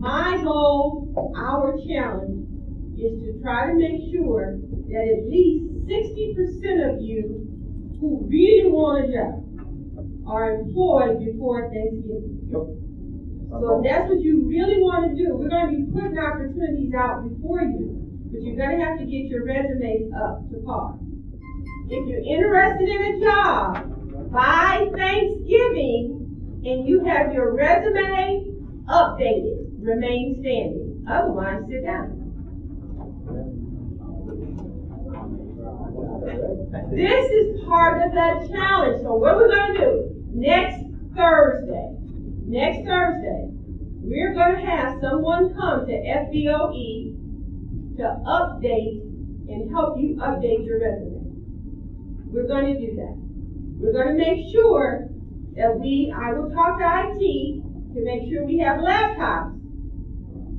My goal, our challenge, is to try to make sure that at least 60% of you who really want a job are employed before Thanksgiving. Yep. So if that's what you really want to do, we're going to be putting opportunities out before you, but you're going to have to get your resumes up to par. If you're interested in a job by Thanksgiving and you have your resume updated, remain standing. Otherwise, sit down. This is part of the challenge. So what we're going to do next Thursday, we're going to have someone come to FBOE to update and help you update your resume. We're going to do that. We're going to make sure that I will talk to IT to make sure we have laptops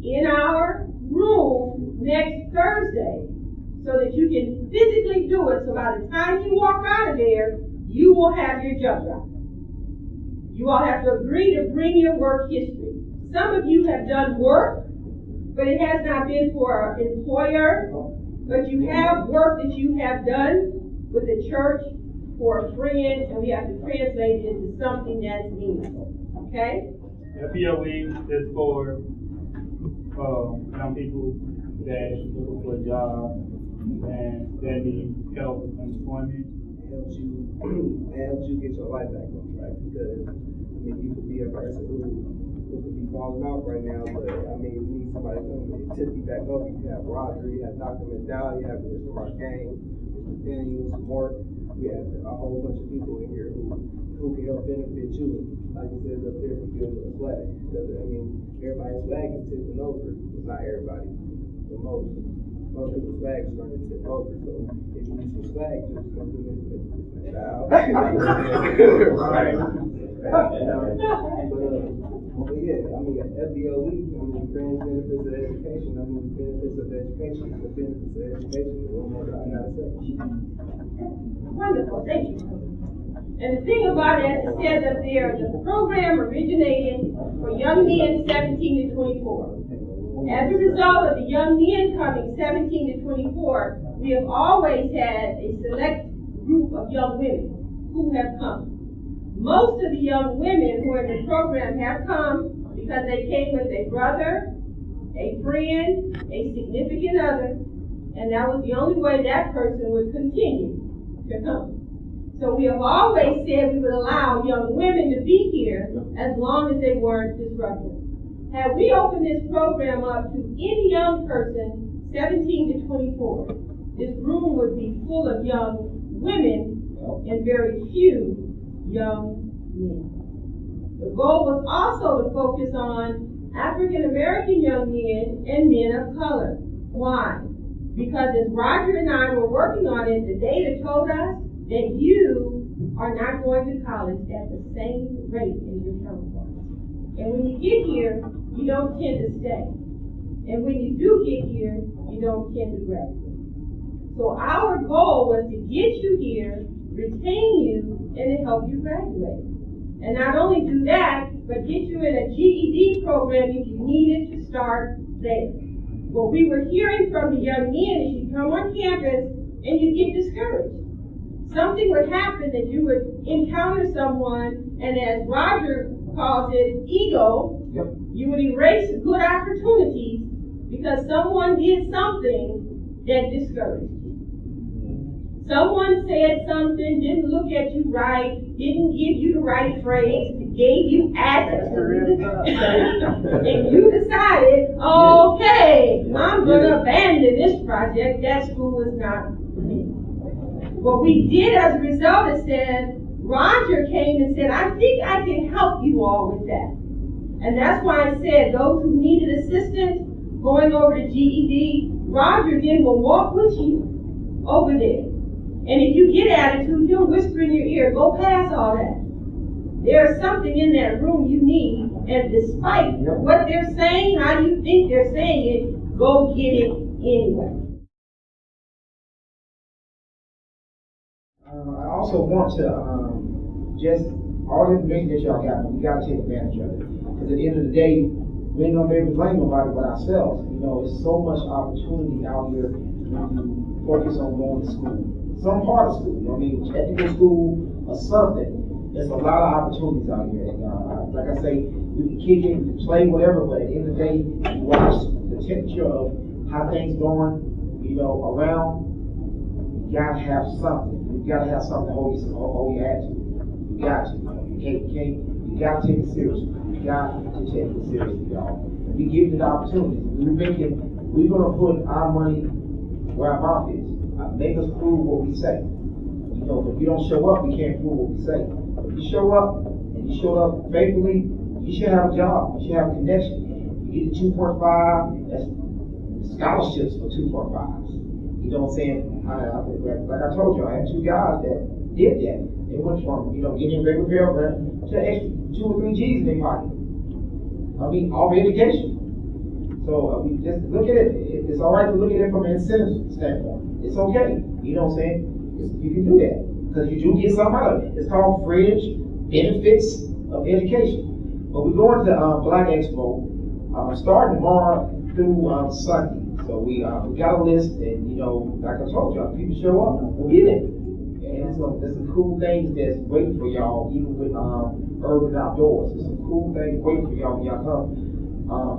in our room next Thursday so that you can physically do it. So by the time you walk out of there, you will have your jump drive. You all have to agree to bring your work history. Some of you have done work, but it has not been for an employer, but you have work that you have done with the church for a friend, and we have to translate it into something that's meaningful. Okay? FBOE is for young people that looking for a job and that need help with employment. It helps you get your life back on track, because you could be a person who could be falling off right now, but we need somebody to come and tip you back up. You have Roger, you have Dr. McDowell, you have Mr. Marcane, Mr. Daniels, Mark. We have a whole bunch of people in here who can help benefit you. Like you said up there, if you give a flag. Because everybody's flag is tipping over. Not everybody, but most people's flags are going to tip over. So if you need some flag, just come to Mr. McDowell. But yeah, FBOE, Fringe Benefits of Education, benefits of education, the benefits of education, what more do I gotta say? Wonderful, thank you. And the thing about it, as it says up there, the program originated for young men 17 to 24. As a result of the young men coming 17 to 24, we have always had a select group of young women who have come. Most of the young women who are in the program have come because they came with a brother, a friend, a significant other, and that was the only way that person would continue to come. So we have always said we would allow young women to be here as long as they weren't disruptive. Had we opened this program up to any young person, 17 to 24, this room would be full of young women and very few young men. The goal was also to focus on African American young men and men of color. Why? Because as Roger and I were working on it, the data told us that you are not going to college at the same rate as your counterparts. And when you get here, you don't tend to stay. And when you do get here, you don't tend to graduate. So our goal was to get you here, retain you, and to help you graduate. And not only do that, but get you in a GED program if you needed to start there. What we were hearing from the young men is you come on campus and you get discouraged. Something would happen that you would encounter someone, and as Roger calls it, ego, you would erase good opportunities because someone did something that discouraged you. Someone said something, didn't look at you right, didn't give you the right phrase, gave you attitude, and you decided, okay, I'm going to abandon this project. That school is not for me. What we did as a result is said, Roger came and said, I think I can help you all with that. And that's why I said those who needed assistance going over to GED, Roger then will walk with you over there. And if you get attitude, he'll whisper in your ear, go past all that. There's something in that room you need, and despite what they're saying, how you think they're saying it, go get it anyway. I also want to just all the information that y'all got, you got to take advantage of it. Because at the end of the day, we ain't gonna be able to blame nobody but ourselves. You know, there's so much opportunity out here when you focus on going to school. Some part of school, you know what I mean, technical school or something. There's a lot of opportunities out here. And, like I say, you can kick it, you can play whatever, but at the end of the day, you watch the temperature of how things going, you know, around. You gotta have something. You gotta have something to hold your hat to. You got to. You gotta take it seriously. You got to take it seriously, y'all. If we give you the opportunity, we're gonna put our money where our mouth is. Make us prove what we say. You know, if you don't show up, we can't prove what we say. If you show up and you show up faithfully, you should have a job. You should have a connection. You get the 2.5. That's scholarships for 2.5s. You know what I'm saying? Like I told you, I had 2 guys that did that. They went from, you know, getting a regular Pell Grant to extra 2 or 3 G's in their pocket. I mean, all education. So just look at it. It's all right to look at it from an incentive standpoint. It's okay. You know what I'm saying? You can do that because you do get something out of it. It's called Fringe Benefits of Education. But we're going to Black Expo starting tomorrow through Sunday. So we got a list, and you know, like I told y'all, people show up, we'll get it. And there's some cool things that's waiting for y'all, even with Urban Outdoors. There's some cool things waiting for y'all when y'all come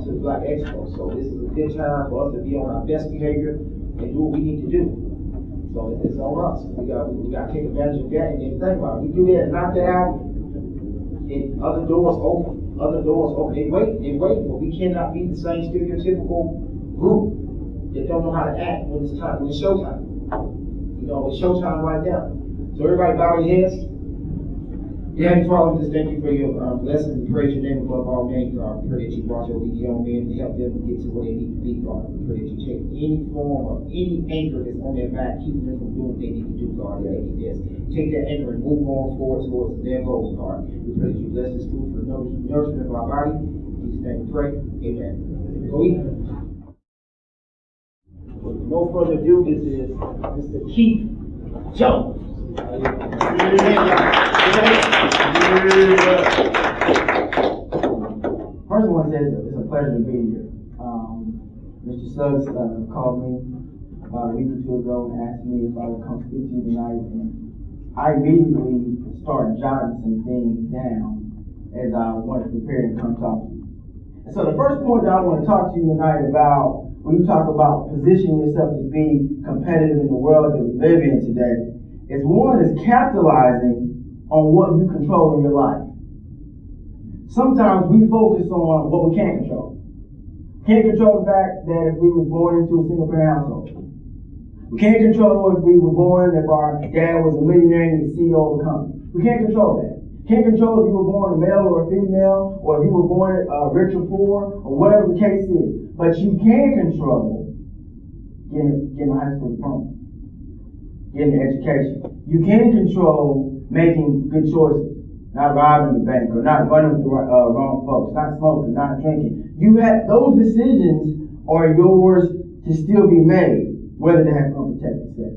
to the Black Expo. So this is a good time for us to be on our best behavior and do what we need to do. So it's on us. We got to take advantage of that and then think about it. We do that and knock that out, and other doors open. They wait, but we cannot be the same stereotypical group that don't know how to act when it's showtime. You know, it's showtime right now. So everybody bow your heads. Dear Heavenly Father, we just thank you for your blessings and praise your name above all names, God. We pray that you watch over these young men to help them get to where they need to be, God. We pray that you take any form of any anchor that's on their back, keeping them from doing what they need to do, God. That they can just take that anchor and move on forward towards their goals, God. We pray that you bless this food for the nourishment of our body. In Jesus' name we pray. Amen. Go eat. With no further ado, this is Mr. Keith Jones. First one says it's a pleasure to be here. Mr. Suggs called me about a week or 2 ago and asked me if I would come speak to you tonight, and I immediately started jotting some things down as I wanted to prepare and come talk to you. And so the first point that I want to talk to you tonight about, when you talk about positioning yourself to be competitive in the world that we live in today, is one is capitalizing on what you control in your life. Sometimes we focus on what we can't control. Can't control the fact that if we were born into a single parent household. We can't control if we were born, if our dad was a millionaire and the CEO of a company. We can't control that. Can't control if you were born a male or a female, or if you were born rich or poor, or whatever the case is. But you can control getting a high school diploma, getting an education. You can control making good choices, not robbing the bank, or not running with the wrong folks, not smoking, not drinking. You have those decisions are yours to still be made, whether they have unprotected sex.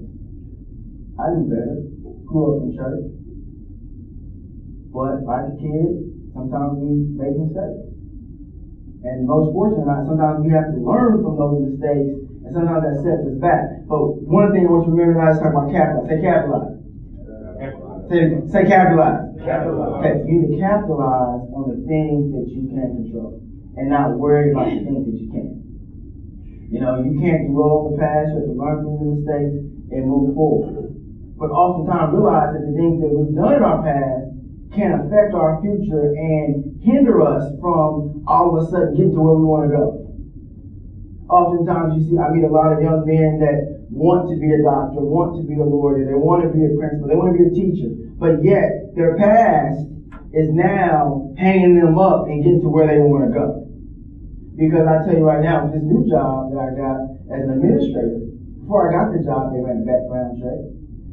I knew better. Grew up in church. But like a kid, sometimes we make mistakes. And most fortunately, sometimes we have to learn from those mistakes, and sometimes that sets us back. But one thing I want you to remember now is talk about capitalize. Say capitalize. Say capitalize. Okay, you need to capitalize on the things that you can control and not worry about the things that you can't. You know, you can't dwell on the past. You have to learn from your mistakes and move forward. But oftentimes realize that the things that we've done in our past can affect our future and hinder us from all of a sudden getting to where we want to go. Oftentimes I meet a lot of young men that want to be a doctor, want to be a lawyer, they want to be a principal, they want to be a teacher, but yet their past is now hanging them up and getting to where they want to go. Because I tell you right now, with this new job that I got as an administrator, before I got the job, they ran a background check.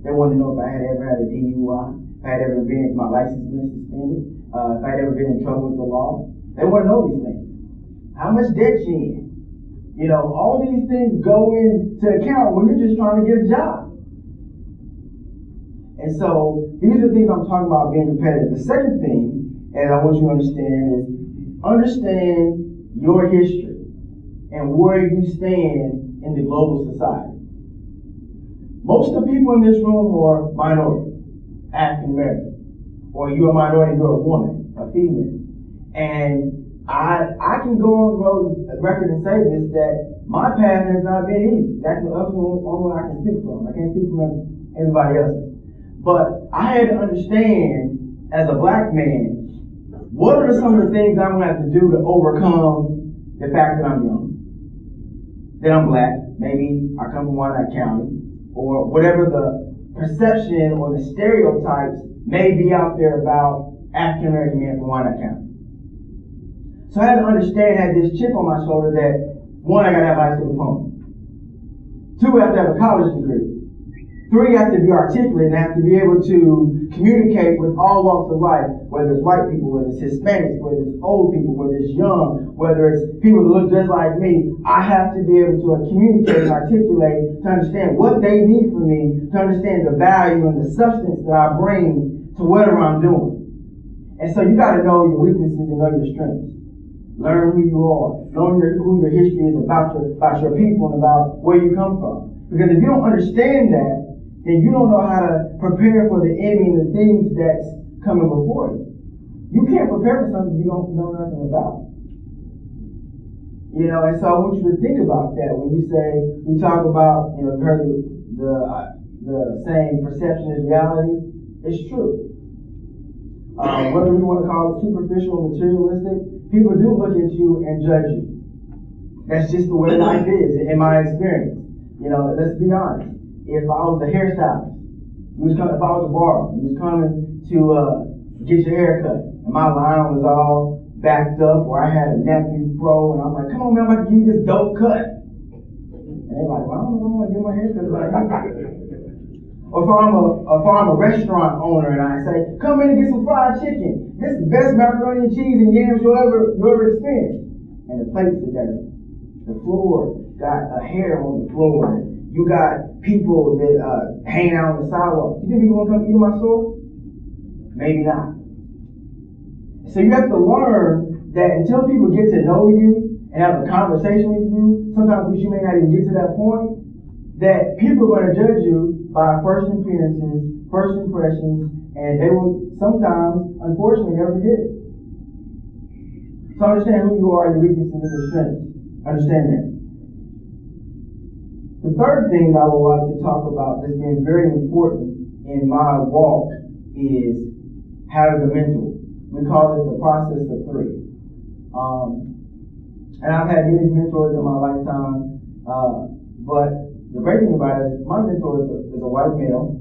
They wanted to know if I had ever had a DUI, if I had ever been, my license been suspended, if I had ever been in trouble with the law. They want to know these things. How much debt you in? You know, all these things go into account when you're just trying to get a job. And so these are the things I'm talking about being competitive. The second thing, and I want you to understand, is understand your history, and where you stand in the global society. Most of the people in this room are minority, African American, or you're a minority, you're a woman, a female. And I can go on record and say this, that my path has not been easy. That's the only one I can speak from. I can't speak from everybody else's. But I had to understand, as a black man, what are some of the things I'm going to have to do to overcome the fact that I'm young, that I'm black, maybe I come from Wyandotte County, or whatever the perception or the stereotypes may be out there about African American men from Wyandotte County. So I had to understand, had this chip on my shoulder that, one, I got to have a high school diploma. Two, I have to have a college degree. Three, I have to be articulate and I have to be able to communicate with all walks of life, whether it's white people, whether it's Hispanics, whether it's old people, whether it's young, whether it's people that look just like me. I have to be able to communicate and articulate to understand what they need from me, to understand the value and the substance that I bring to whatever I'm doing. And so you got to know your weaknesses and know your strengths. Learn who you are. Learn who your history is about your people and about where you come from. Because if you don't understand that, then you don't know how to prepare for the enemy and the things that's coming before you. You can't prepare for something you don't know nothing about. You know, and so I want you to think about that when you say, we talk about, you know, you heard the saying, perception is reality. It's true. Whether we want to call it superficial or materialistic, people do look at you and judge you. That's just the way life is, in my experience. You know, let's be honest. If I was a hairstylist, if I was a barber, you was coming to get your hair cut, and my line was all backed up, or I had a nappy fro, and I'm like, come on, man, I'm about to give you this dope cut. And they're like, well, I don't know, I'm going to get my hair cut like that. Or if I'm a restaurant owner and I say, come in and get some fried chicken. This is the best macaroni and cheese and yams you'll ever experience. And the plates are dirty. The floor got a hair on the floor. You got people that hanging out on the sidewalk. You think people want to come eat in my store? Maybe not. So you have to learn that until people get to know you and have a conversation with you, sometimes you may not even get to that point, that people are going to judge you by first appearances, first impressions, and they will sometimes, unfortunately, never forget it. So understand who you are, your weaknesses and your strengths. Understand that. The third thing that I would like to talk about that's been very important in my walk is having a mentor. We call it the process of three. And I've had many mentors in my lifetime, but the great thing about it is my mentor is a white male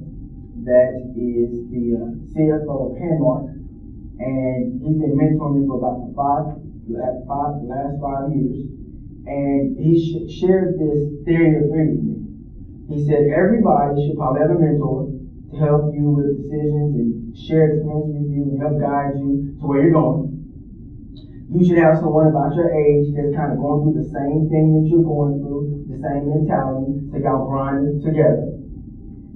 that is the CFO of Handmark, and he's been mentoring me for about the last 5 years. And he shared this theory of three with me. He said everybody should probably have a mentor to help you with decisions and share experience with you and help guide you to where you're going. You should have someone about your age that's kind of going through the same thing that you're going through, the same mentality, so y'all grind together.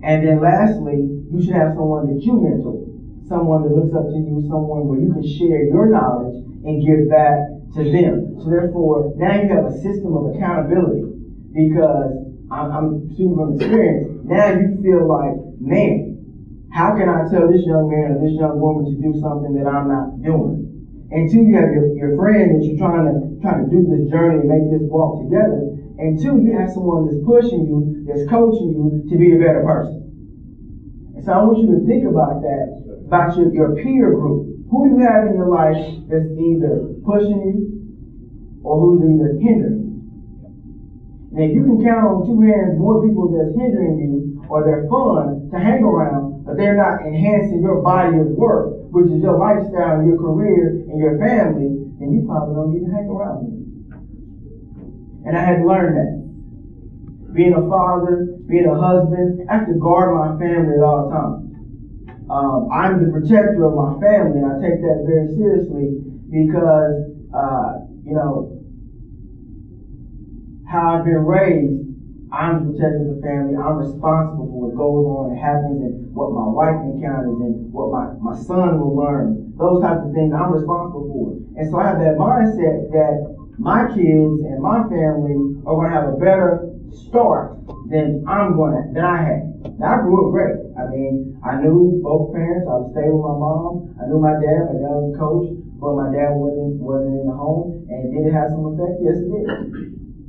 And then lastly, you should have someone that you mentor, someone that looks up to you, someone where you can share your knowledge and give back to them. So therefore, now you have a system of accountability, because I'm speaking from experience. Now you feel like, man, how can I tell this young man or this young woman to do something that I'm not doing? And two, you have your friend that you're trying to do this journey and make this walk together. And two, you have someone that's pushing you, that's coaching you to be a better person. And so I want you to think about that, about your peer group. Who do you have in your life that's either pushing you or who's either hindering you? And if you can count on two hands more people that's hindering you, or they're fun to hang around, but they're not enhancing your body of work, which is your lifestyle, your career, and your family, then you probably don't need to hang around with them. And I had to learn that. Being a father, being a husband, I have to guard my family at all times. I'm the protector of my family, and I take that very seriously because, how I've been raised, I'm the protector of the family. I'm responsible for what goes on and happens and what my wife encounters and what my son will learn. Those types of things I'm responsible for. And so I have that mindset that my kids and my family are going to have a better start than I had. Now, I grew up great. I mean, I knew both parents. I would stay with my mom. I knew my dad. My dad was a coach, but my dad wasn't in the home. And did it have some effect? Yes, it did.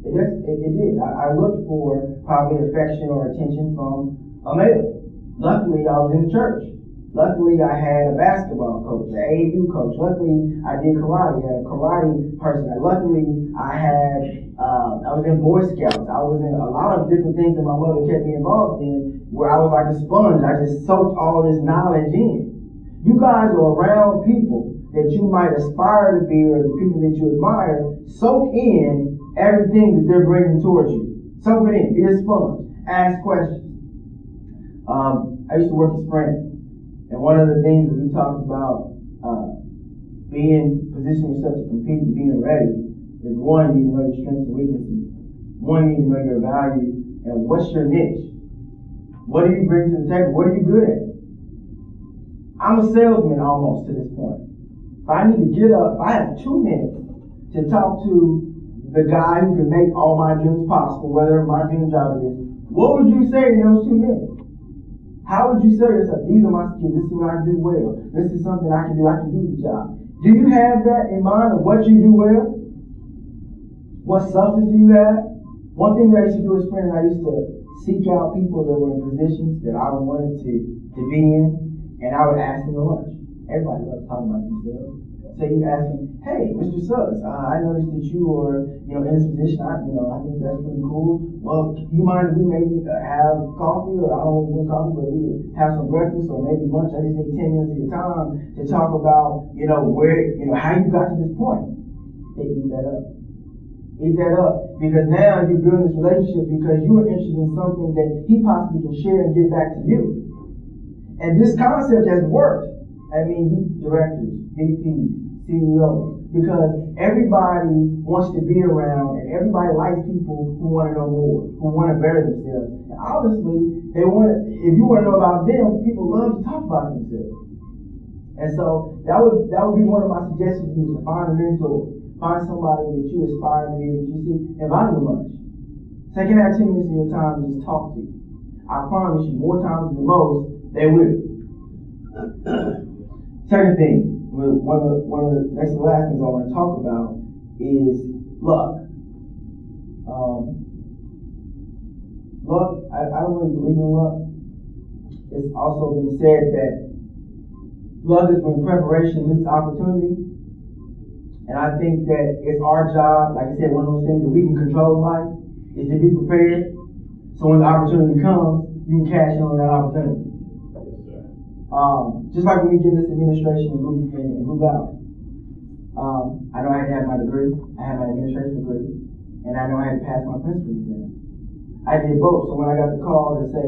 It did. I looked for probably affection or attention from a male. Luckily, I was in the church. Luckily, I had a basketball coach, an AAU coach. Luckily, I did karate. I had a karate person. Luckily, I was in Boy Scouts. I was in a lot of different things that my mother kept me involved in, where I was like a sponge. I just soaked all this knowledge in. You guys are around people that you might aspire to be, or the people that you admire. Soak in everything that they're bringing towards you. Soak it in. Be a sponge. Ask questions. I used to work at Sprint. And one of the things that we talked about, positioning yourself to compete and being ready, is one, you need to know your strengths and weaknesses. One, you need to know your value and what's your niche. What do you bring to the table? What are you good at? I'm a salesman almost to this point. If I need to get up, if I have 2 minutes to talk to the guy who can make all my dreams possible, whether my dream job is, what would you say in those 2 minutes? How would you say yourself? These are my skills. This is what I do well. This is something I can do. I can do the job. Do you have that in mind of what you do well? What substance do you have? One thing that I used to do as a friend, I used to seek out people that were in positions that I wanted to be in, and I would ask them to lunch. Everybody loves talking about themselves. So you ask them, hey, Mr. Suggs, I noticed that you are, in this position. I think that's pretty cool. Well, you mind if we maybe have coffee, or I don't want to drink coffee, but we could have some breakfast or maybe lunch. I just need 10 minutes of your time to talk about, how you got to this point. They eat that up. Eat that up, because now you're building this relationship because you are interested in something that he possibly can share and give back to you. And this concept has worked. I mean, you directors, VPs, CEOs, because everybody wants to be around and everybody likes people who want to know more, who want to better themselves. And obviously, if you want to know about them, people love to talk about themselves. And so that would be one of my suggestions to you, to find a mentor, find somebody that you aspire to be, that you see, invite them to lunch. Take 10 minutes of your time to just talk to you. I promise you, more times than most, they will. Second thing, one of the next to last things I want to talk about is luck. Luck, I don't really believe in luck. It's also been said that luck is when preparation meets opportunity. And I think that it's our job, like I said, one of those things that we can control in life is to be prepared. So when the opportunity comes, you can cash in on that opportunity. Just like when we get this administration and move out. I know I had to have my degree. I had my administration degree. And I know I had to pass my principal's exam. I did both. So when I got the call to say,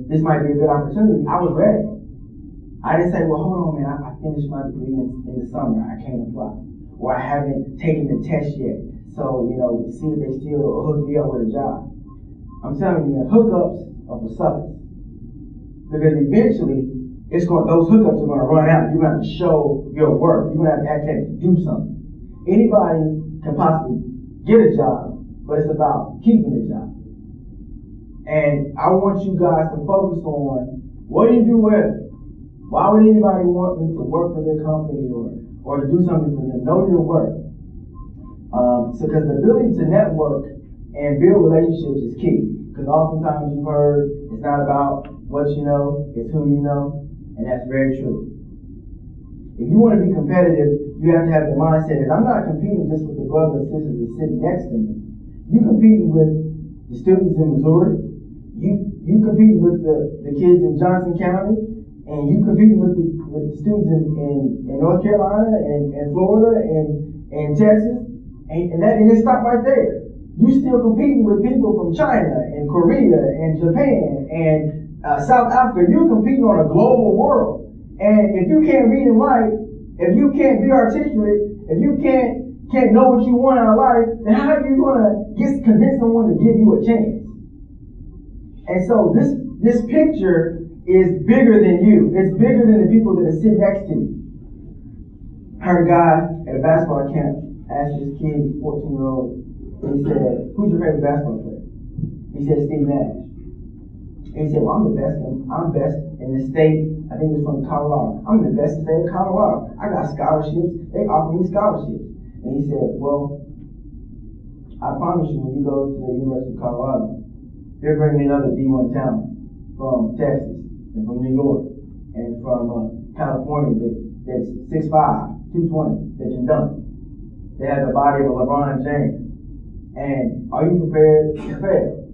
this might be a good opportunity, I was ready. I didn't say, well, hold on, man, I finished my degree in the summer. I can't apply. Or I haven't taken the test yet. So, see if they still hook me up with a job. I'm telling you, man, hookups are for suckers. Because eventually, those hookups are going to run out. You're going to have to show your work. You're going to have to actually do something. Anybody can possibly get a job, but it's about keeping the job. And I want you guys to focus on, what do you do well? Why would anybody want me to work for their company or to do something for them? Know your worth. Because the ability to network and build relationships is key. Because oftentimes you've heard it's not about what you know, it's who you know, and that's very true. If you want to be competitive, you have to have the mindset that I'm not competing just with the brothers and sisters that sit next to me. You're competing with the students in Missouri. You competing with the kids in Johnson County. And you competing with the students in North Carolina and Florida and Texas, and it stopped right there. You still competing with people from China and Korea and Japan and South Africa. You're competing on a global world. And if you can't read and write, if you can't be articulate, if you can't know what you want out of life, then how are you going to convince someone to give you a chance? And so this picture is bigger than you. It's bigger than the people that are sitting next to you. I heard a guy at a basketball camp asked this kid, 14-year-old, he said, who's your favorite basketball player? He said, Steve Nash. And he said, well, I'm best in the state, I think it was from Colorado. I'm in the best state of Colorado. I got scholarships. They offer me scholarships. And he said, well, I promise you, when you go to the University of Colorado, they're bringing in other D1 talent from Texas and from New York and from California that's 6'5", 220, that can dunk. They have the body of a LeBron James. And are you prepared to fail?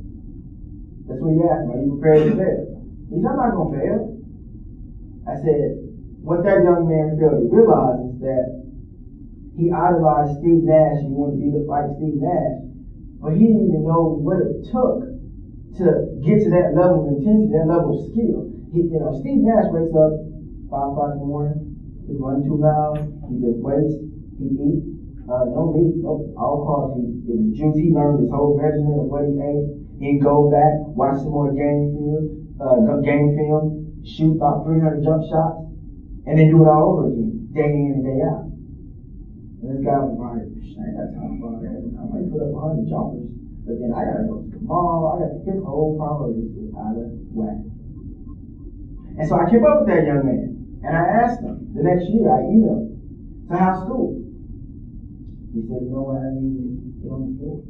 That's what he asked me. Are you prepared to fail? He said, I'm not going to fail. I said, what that young man failed to realize is that he idolized Steve Nash. He wanted to be like Steve Nash. But he didn't even know what it took to get to that level of intensity, that level of skill. Steve Nash wakes up 5 o'clock in the morning. He runs 2 miles. He does weights. He eats. No meat, all carbs. It was juice. He learned his whole regimen of what he ate. He'd go back, watch some more game film, shoot about 300 jump shots, and then do it all over again, day in and day out. And this guy was like, I ain't got time for that. I might put up 100 jumpers, but then I gotta go to the mall. His whole priorities was out of whack. And so I kept up with that young man, and I asked him the next year. I emailed him, so how's school? He said, you know what, I need to get on the floor.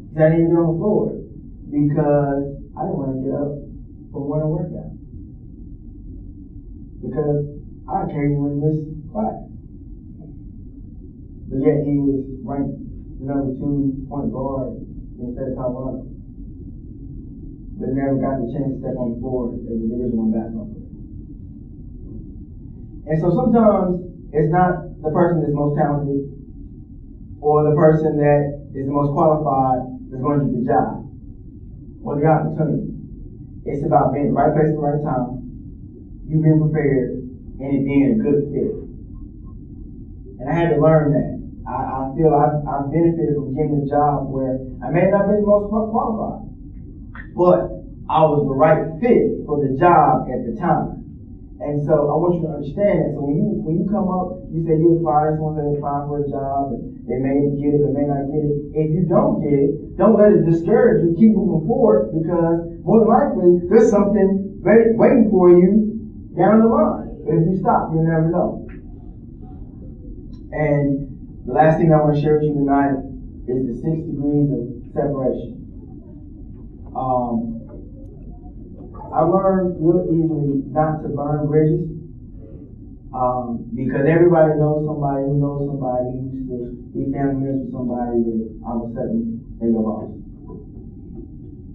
He said, I need to get on the floor because I didn't want to get up for one workout. Because I occasionally missed class. But yet he was ranked the number 2 point guard in the state of Colorado. But never got the chance to step on the floor as a Division I basketball player. And so sometimes it's not the person that's most talented or the person that is the most qualified that's going to get the job or the opportunity. It's about being in the right place at the right time, you being prepared, and it being a good fit. And I had to learn that. I feel I've benefited from getting a job where I may not be the most qualified, but I was the right fit for the job at the time. And so I want you to understand that. So when you come up, you say you apply, someone say apply for a job, and they may get it, they may not get it. If you don't get it, don't let it discourage you. Keep moving forward, because more than likely there's something waiting for you down the line. But if you stop, you'll never know. And the last thing I want to share with you tonight is the 6 degrees of separation. I learned real easily not to burn bridges, because everybody knows somebody who knows somebody who used to be family members with somebody that all of a sudden they go lost.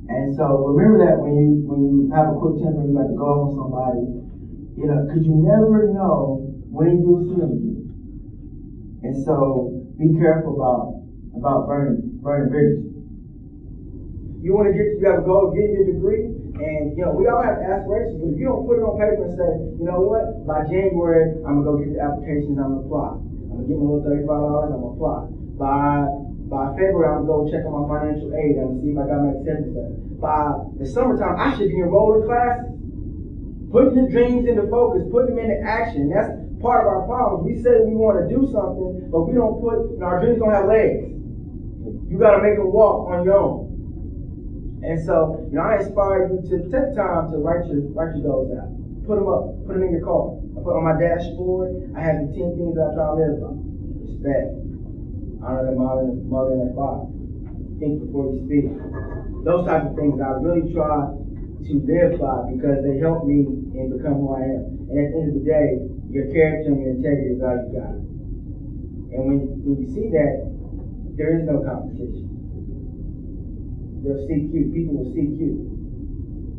And so remember that when you have a quick temper, you have to go off on somebody, because you never know when you'll see them again. And so be careful about burning bridges. You have a goal of getting your degree. And, we all have aspirations, but if you don't put it on paper and say, you know what, by January, I'm going to go get the applications, I'm going to apply. I'm going to get my little $35, I'm going to apply. By February, I'm going to go check on my financial aid and see if I got my acceptance letter. By the summertime, I should be enrolled in classes. Putting your dreams into focus, putting them into action. That's part of our problem. We say we want to do something, but we don't our dreams don't have legs. You got to make them walk on your own. And so, I inspire you to take time to write your goals out. Put them up. Put them in your car. I put on my dashboard. I have the 10 things that I try to live by. Respect. Honor the mother and the father. Think before you speak. Those types of things I really try to live by, because they help me and become who I am. And at the end of the day, your character and your integrity is all you got. And when you see that, there is no competition. They'll seek you. People will seek you.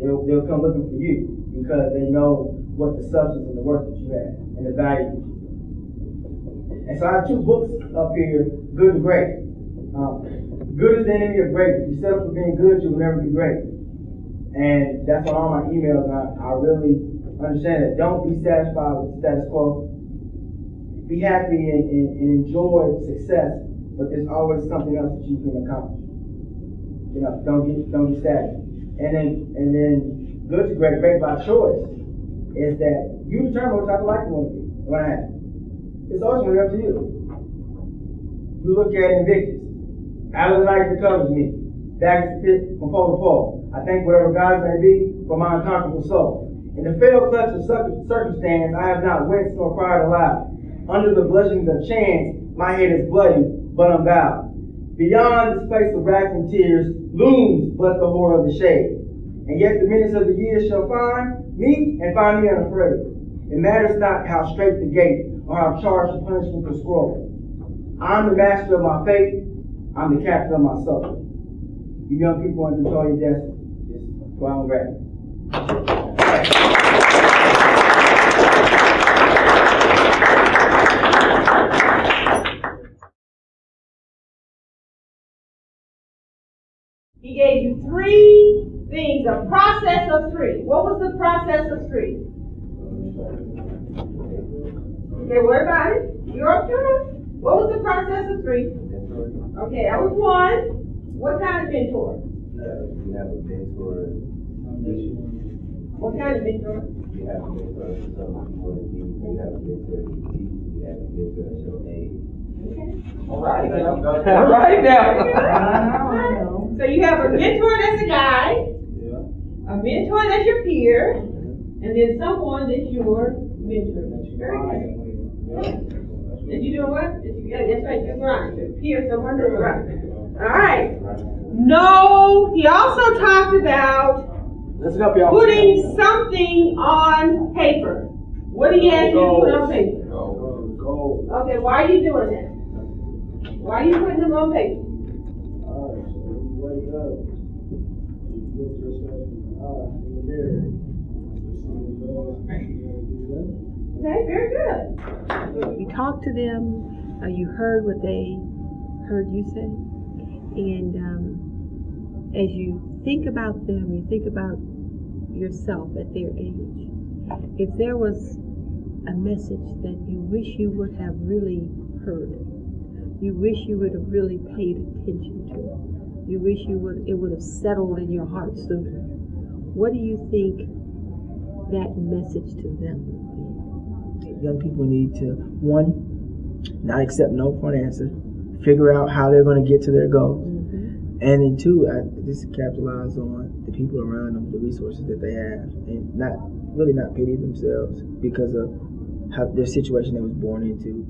They'll come looking for you, because they know what the substance and the worth that you have and the value that you have. And so I have 2 books up here, Good and Great. Good is the enemy of great. If you set up for being good, you will never be great. And that's on all my emails, and I really understand that. Don't be satisfied with the status quo. Be happy and enjoy success, but there's always something else that you can accomplish. Don't get stagnant. And then good to great by choice is that you determine what type of life you want to be, want to have. It's ultimately up to you. You look at Invictus. Out of the night that covers me. Back is the pit from pole to pole. I thank whatever God may be for my unconquerable soul. In the failed clutch of circumstance, I have not winced nor cried aloud. Under the bludgeonings of chance, my head is bloody, but unbowed. Beyond this place of wrath and tears looms but the horror of the shade. And yet the minutes of the years shall find me and find me unafraid. It matters not how straight the gate or how charged the punishment will scroll. I'm the master of my fate. I'm the captain of my soul. You young people want to control your destiny. Just go out and grab it. He gave you 3 things, a process of 3. What was the process of 3? Okay, what about it? You're up to it? What was the process of 3? Okay, that was 1. What kind of mentor? You have a mentor. What kind of mentor? You have a mentor for something you want to do. You have a mentor to teach. You have a mentor to show aid. Okay. All right now. All right now. So you have a mentor that's a guide, a mentor that's your peer, and then someone that's your mentor. Very good. Did you do what? Yeah, that's right, that's right. Your peer, someone that's right. All right. No, he also talked about Listen up, y'all. putting something on paper. What do you ask you to put on paper? Gold. Okay, why are you doing that? Why are you putting them on paper? Alright, so when you wake up, you look yourself in the mirror. You see the Lord, you do that. Okay, very good. You talked to them, you heard what they heard you say, and as you think about them, you think about yourself at their age. If there was a message that you wish you would have really heard, you wish you would have really paid attention to, you wish it would have settled in your heart sooner, what do you think that message to them would be? Young people need to, 1, not accept no for an answer, figure out how they're going to get to their goals, and then 2, just capitalize on the people around them, the resources that they have, and not pity themselves because of how their situation they was born into.